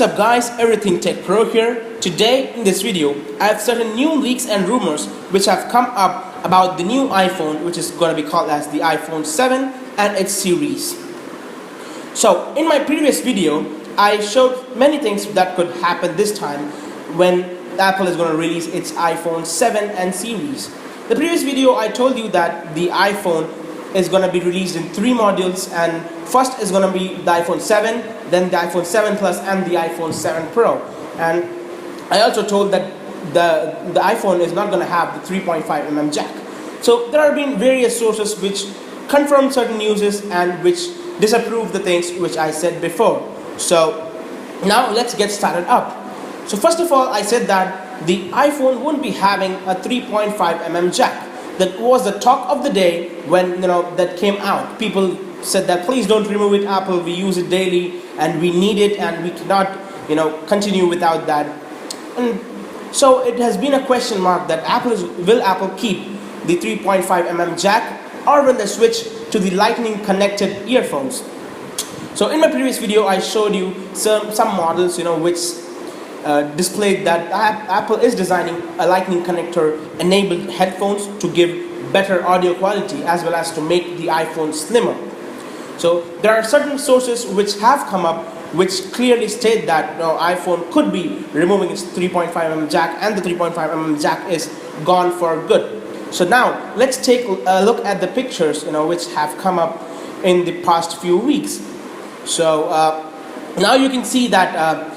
What's up guys, Everything Tech Pro here. Today in this video, I have certain new leaks and rumors which have come up about the new iPhone, which is going to be called as the iPhone 7 and its series. So in my previous video, I showed many things that could happen this time when Apple is going to release its iPhone 7 and series. The previous video I told you that the iPhone is going to be released in 3 modules, and first is going to be the iPhone 7, then the iPhone 7 Plus and the iPhone 7 Pro. And I also told that the iPhone is not going to have the 3.5mm jack. So there have been various sources which confirm certain news and which disapprove the things which I said before. So now let's get started up. So first of all, I said that the iPhone won't be having a 3.5mm jack. That was the talk of the day when that came out. People said that please don't remove it, Apple, we use it daily and we need it and we cannot continue without that. And so it has been a question mark that will Apple keep the 3.5mm jack, or will they switch to the lightning connected earphones? So in my previous video I showed you some models which displayed that Apple is designing a lightning connector enabled headphones to give better audio quality as well as to make the iPhone slimmer. So there are certain sources which have come up which clearly state that iPhone could be removing its 3.5mm jack and the 3.5mm jack is gone for good. So now let's take a look at the pictures which have come up in the past few weeks. So now you can see that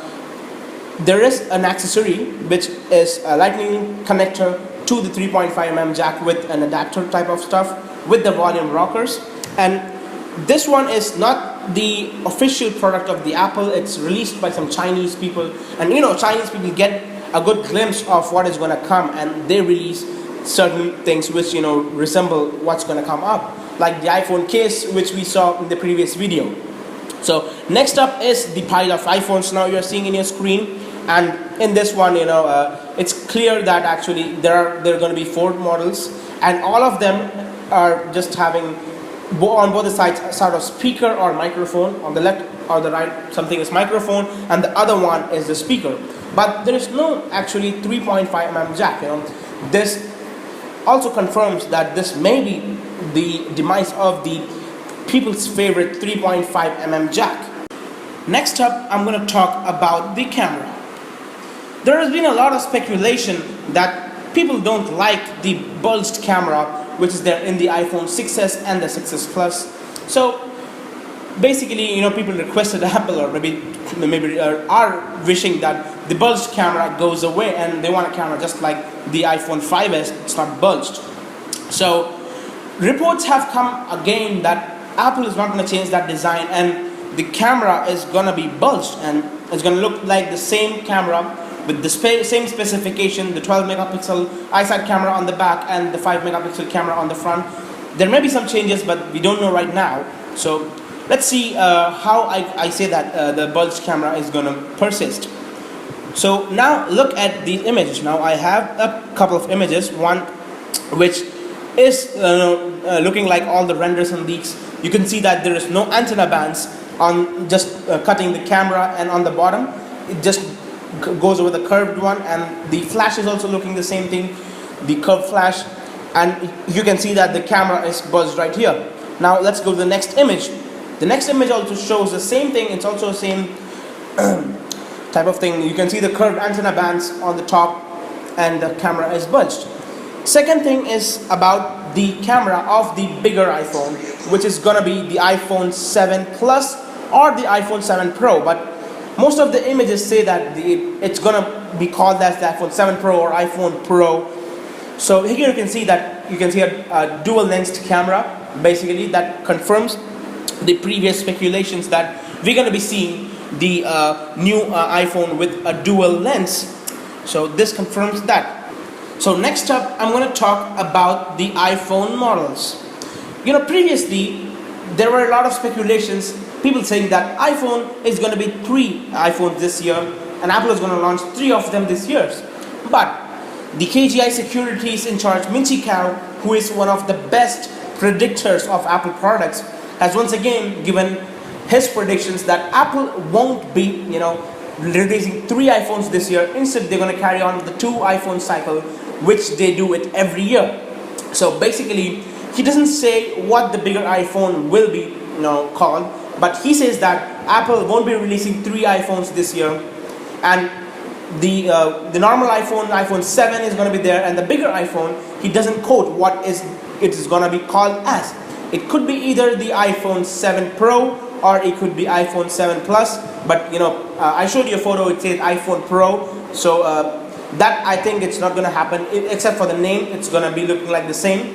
there is an accessory which is a lightning connector to the 3.5mm jack with an adapter type of stuff with the volume rockers, and this one is not the official product of the Apple. It's released by some Chinese people, and Chinese people get a good glimpse of what is going to come and they release certain things which resemble what's going to come up, like the iPhone case which we saw in the previous video. So next up is the pile of iPhones now you're seeing in your screen, and in this one it's clear that actually there are going to be 4 models, and all of them are just having on both the sides a sort of speaker or microphone. On the left or the right something is microphone and the other one is the speaker, but there is no actually 3.5mm jack. This also confirms that this may be the demise of the people's favorite 3.5mm jack. Next up, I'm going to talk about the camera. There has been a lot of speculation that people don't like the bulged camera which is there in the iPhone 6s and the 6s Plus. So basically, people requested Apple, or maybe are wishing that the bulged camera goes away and they want a camera just like the iPhone 5s, it's not bulged. So reports have come again that Apple is not going to change that design and the camera is going to be bulged and it's going to look like the same camera with the same specification, the 12 megapixel iSight camera on the back and the 5 megapixel camera on the front. There may be some changes, but we don't know right now. So let's see how I say that the bulged camera is going to persist. So now look at these images. Now I have a couple of images, one which is looking like all the renders and leaks. You can see that there is no antenna bands on just cutting the camera, and on the bottom it just goes over the curved one, and the flash is also looking the same thing, the curved flash, and you can see that the camera is buzzed right here. Now let's go to the next image. The next image also shows the same thing. It's also the same type of thing. You can see the curved antenna bands on the top and the camera is buzzed. Second thing is about the camera of the bigger iPhone, which is gonna be the iPhone 7 Plus or the iPhone 7 Pro, but most of the images say that it's gonna be called as the iPhone 7 Pro or iPhone Pro. So here you can see a dual lensed camera, basically that confirms the previous speculations that we're gonna be seeing the new iPhone with a dual lens. So this confirms that. So next up, I'm going to talk about the iPhone models. Previously there were a lot of speculations, people saying that iPhone is going to be 3 iPhones this year and Apple is going to launch 3 of them this year. But the KGI Securities in charge, Minchi Kao, who is one of the best predictors of Apple products, has once again given his predictions that Apple won't be releasing 3 iPhones this year. Instead, they're going to carry on the 2 iPhone cycle, which they do it every year. So basically, he doesn't say what the bigger iPhone will be, called, but he says that Apple won't be releasing 3 iPhones this year, and the normal iPhone 7 is going to be there, and the bigger iPhone, he doesn't quote what it is going to be called as. It could be either the iPhone 7 Pro or it could be iPhone 7 Plus, but I showed you a photo, it says iPhone Pro, so that I think it's not going to happen, except for the name. It's going to be looking like the same.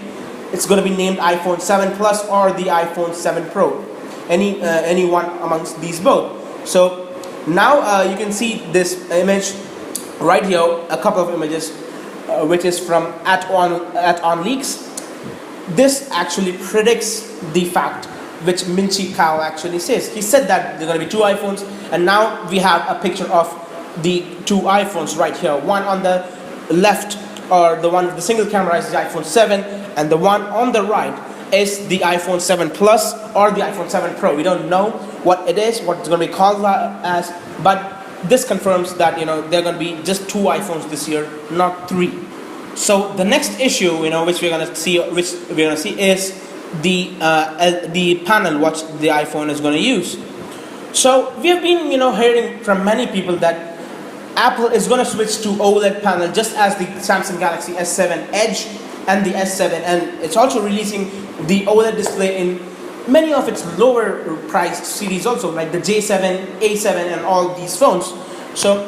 It's going to be named iPhone 7 Plus or the iPhone 7 Pro, any one amongst these both. So now you can see this image right here, a couple of images, which is from at Leaks. This actually predicts the fact which Minchi Kao actually says. He said that there are going to be 2 iPhones, and now we have a picture of the 2 iPhones right here. One on the left, or the one with the single camera, is the iPhone 7, and the one on the right is the iPhone 7 Plus or the iPhone 7 Pro. We don't know what it is, what it's going to be called as, but this confirms that there are going to be just 2 iPhones this year, not 3. So the next issue, which we're going to see is the panel what the iPhone is going to use. So we have been hearing from many people that Apple is going to switch to OLED panel, just as the Samsung Galaxy S7 Edge and the S7, and it's also releasing the OLED display in many of its lower priced series also, like the J7, A7 and all these phones. So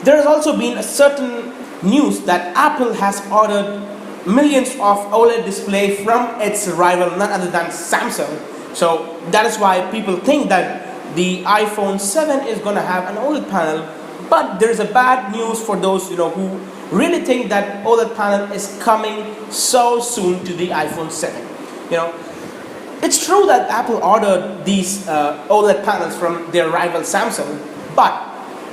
there has also been a certain news that Apple has ordered millions of OLED display from its rival, none other than Samsung. So that is why people think that the iPhone 7 is going to have an OLED panel. But there is a bad news for those who really think that OLED panel is coming so soon to the iPhone 7. It's true that Apple ordered these OLED panels from their rival Samsung, but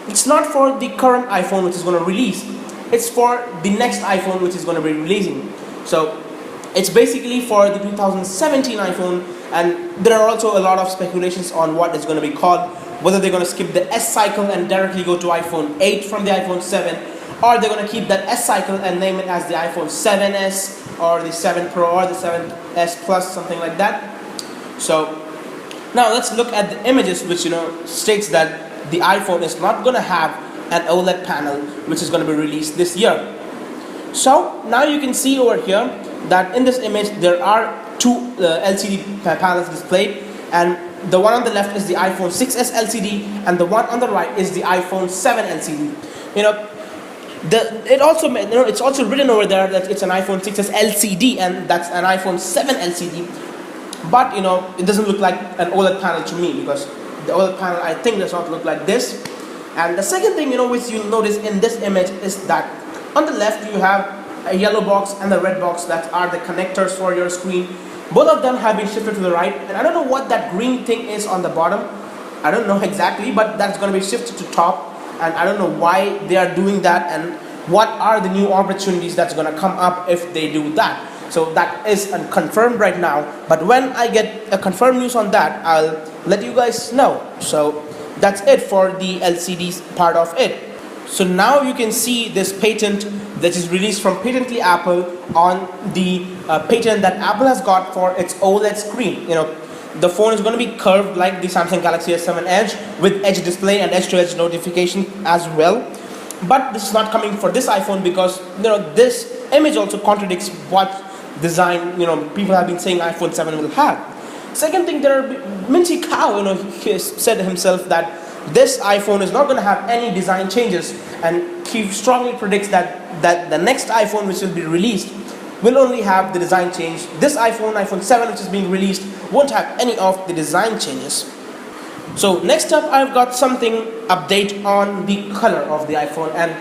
it's not for the current iPhone which is going to release. It's for the next iPhone which is going to be releasing. So it's basically for the 2017 iPhone, and there are also a lot of speculations on what it's going to be called, whether they're going to skip the S cycle and directly go to iPhone 8 from the iPhone 7, or they're going to keep that S cycle and name it as the iPhone 7S or the 7 Pro or the 7S Plus, something like that. So now let's look at the images, which states that the iPhone is not going to have an OLED panel which is going to be released this year. So now you can see over here that in this image there are 2 LCD panels displayed, and the one on the left is the iPhone 6s LCD, and the one on the right is the iPhone 7 LCD. It's also written over there that it's an iPhone 6s LCD, and that's an iPhone 7 LCD. But it doesn't look like an OLED panel to me, because the OLED panel, I think, does not look like this. And the second thing which you'll notice in this image is that on the left you have a yellow box and a red box that are the connectors for your screen. Both of them have been shifted to the right, and I don't know what that green thing is on the bottom. I don't know exactly, but that's going to be shifted to top, and I don't know why they are doing that and what are the new opportunities that's going to come up if they do that. So that is confirmed right now, but when I get a confirmed news on that, I'll let you guys know. So that's it for the LCD part of it. So now you can see this patent that is released from Patently Apple on the patent that Apple has got for its OLED screen. The phone is going to be curved like the Samsung Galaxy S7 Edge, with edge display and edge-to-edge notification as well. But this is not coming for this iPhone, because this image also contradicts what design people have been saying iPhone 7 will have. Second thing, Minchi Kao he said himself that this iPhone is not going to have any design changes, and he strongly predicts that the next iPhone which will be released will only have the design change. This iPhone 7 which is being released, won't have any of the design changes. So next up, I've got something update on the color of the iPhone, and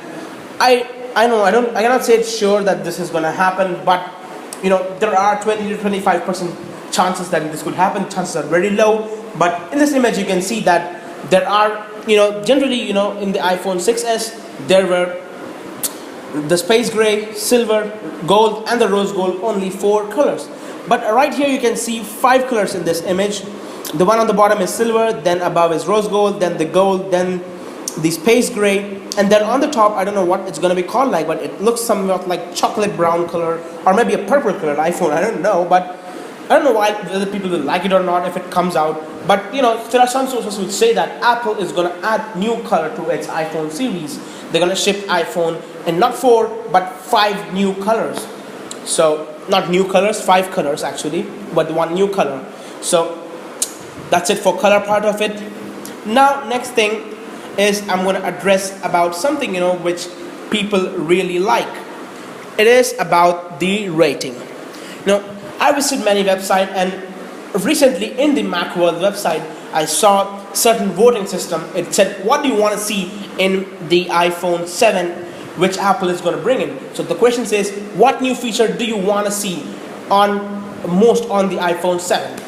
I cannot say it's sure that this is going to happen, but there are 20 to 25% chances that this could happen. Chances are very low, but in this image you can see that there are generally in the iPhone 6s there were the space gray, silver, gold and the rose gold, only 4 colors. But right here you can see 5 colors in this image. The one on the bottom is silver, then above is rose gold, then the gold, then the space gray, and then on the top, I don't know what it's going to be called like, but it looks somewhat like chocolate brown color, or maybe a purple colored iPhone, I don't know, but I don't know why whether people will like it or not if it comes out. But there are some sources which say that Apple is going to add new color to its iPhone series. They're going to ship iPhone in not 4 but 5 new colors. So not new colors, 5 colors actually, but one new color. So that's it for color part of it. Now next thing is I'm going to address about something which people really like. It is about the rating. I visited many websites, and recently in the Macworld website I saw certain voting system. It said, what do you want to see in the iPhone 7 which Apple is going to bring in? So the question says, what new feature do you want to see on the iPhone 7?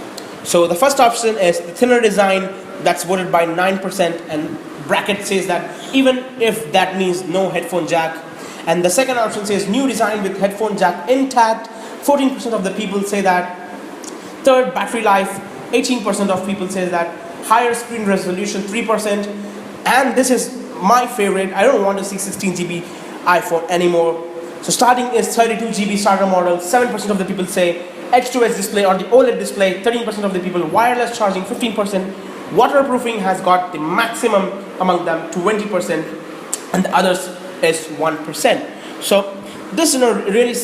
So the first option is the thinner design. That's voted by 9%, and bracket says that even if that means no headphone jack. And the second option says new design with headphone jack intact. 14% of the people say that. Third, battery life. 18% of people say that. Higher screen resolution, 3%. And this is my favorite. I don't want to see 16 GB iPhone anymore. So starting is 32 GB starter model. 7% of the people say edge-to-edge display or the OLED display. 13% of the people wireless charging. 15%. Waterproofing has got the maximum among them, 20%, and the others is 1%. So this really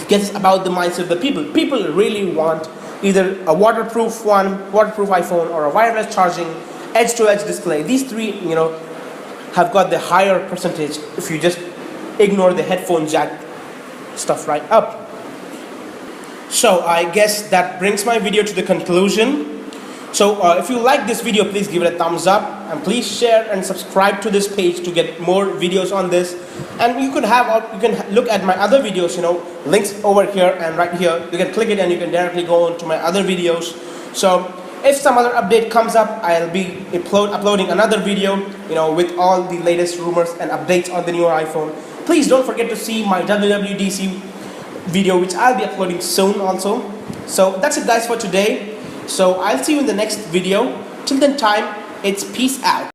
gets about the mindset of the people. People really want either a waterproof iPhone, or a wireless charging, edge-to-edge display. These three, have got the higher percentage if you just ignore the headphone jack stuff right up. So I guess that brings my video to the conclusion. So if you like this video, please give it a thumbs up, and please share and subscribe to this page to get more videos on this. And you can look at my other videos, links over here and right here. You can click it and you can directly go on to my other videos. So if some other update comes up, I'll be uploading another video, with all the latest rumors and updates on the newer iPhone. Please don't forget to see my WWDC video, which I'll be uploading soon also. So that's it guys for today. So I'll see you in the next video. Till then time, it's peace out.